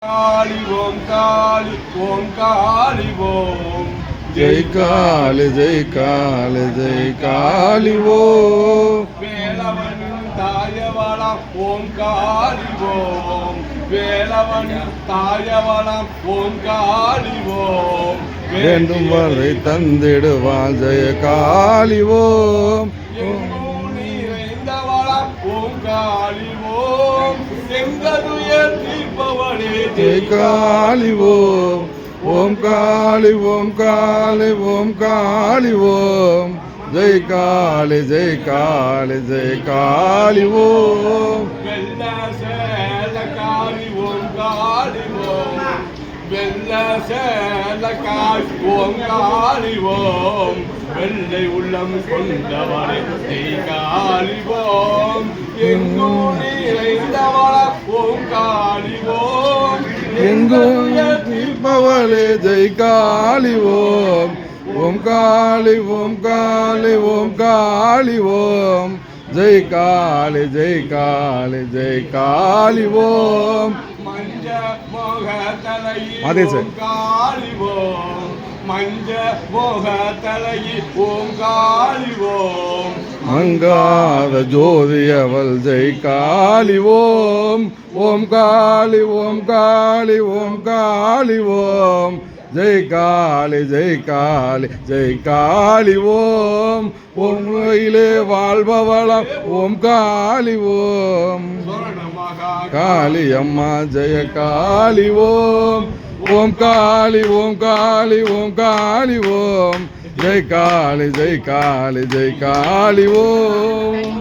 காளி ஓம் காளி ஓம் காளி ஓம் ஜெய் காளி ஜெய் காளி ஜெய் காளி ஓம் வேலவன் தாயவளம் ஓம் காளி ஓம் வேலவன் தாயவளம் ஓம் காளி ஓம் வேண்டும் வரை தந்திடுவான் ஜெய காளி ஓம் நிறைந்தவளம் ஓம் காளி ஓம் எங்கதுயர் தீர்ப்பவளே ஜெய் காளி ஓம் ஓம் காளி ஓம் காளி ஓம் காளி ஓம் ஜெய் காளி ஜெய் காளி ஜெய் காளி ஓம் வெள்ள சேல காளி ஓம் காளி ஓம் வெள்ள சேல காளி ஓம் காளி ஓம் வெள்ளை உள்ளம் கொண்டவளே ஜெய் காளி ஓம் எங்கும் நிறைந்தவள ஓம் காளி ஓம் எங்கும் தீர்ப்பவளே ஜெய் காளி ஓம் ஓம் காளி ஓம் காளி ஓம் காளி ஓம் ஜெய் காளி ஜெய் காளி ஜெய் காளி ஓம் மஞ்ச மோக தலையில் அதே சார். ஓம் காளி ஓம் மஞ்ச மோக தலையில் ஓம் காளி ஓம் மங்காத ஜோதி அவள் ஜெய் காளி ஓம் ஓம் காளி ஓம் காளி ஓம் காளி ஓம் ஜெய் காளி ஜெய் காளி ஜெய் காளி ஓம் ஓம் கோயிலே வாழ்பவளம் ஓம் காளி ஓம் சொர்ணமகா காளி அம்மா ஜெய காளி ஓம் ஓம் காளி ஓம் காளி ஓம் காளி ஓம் ஜெய் காளி ஜெய் காளி ஜெய் காளி ஓம்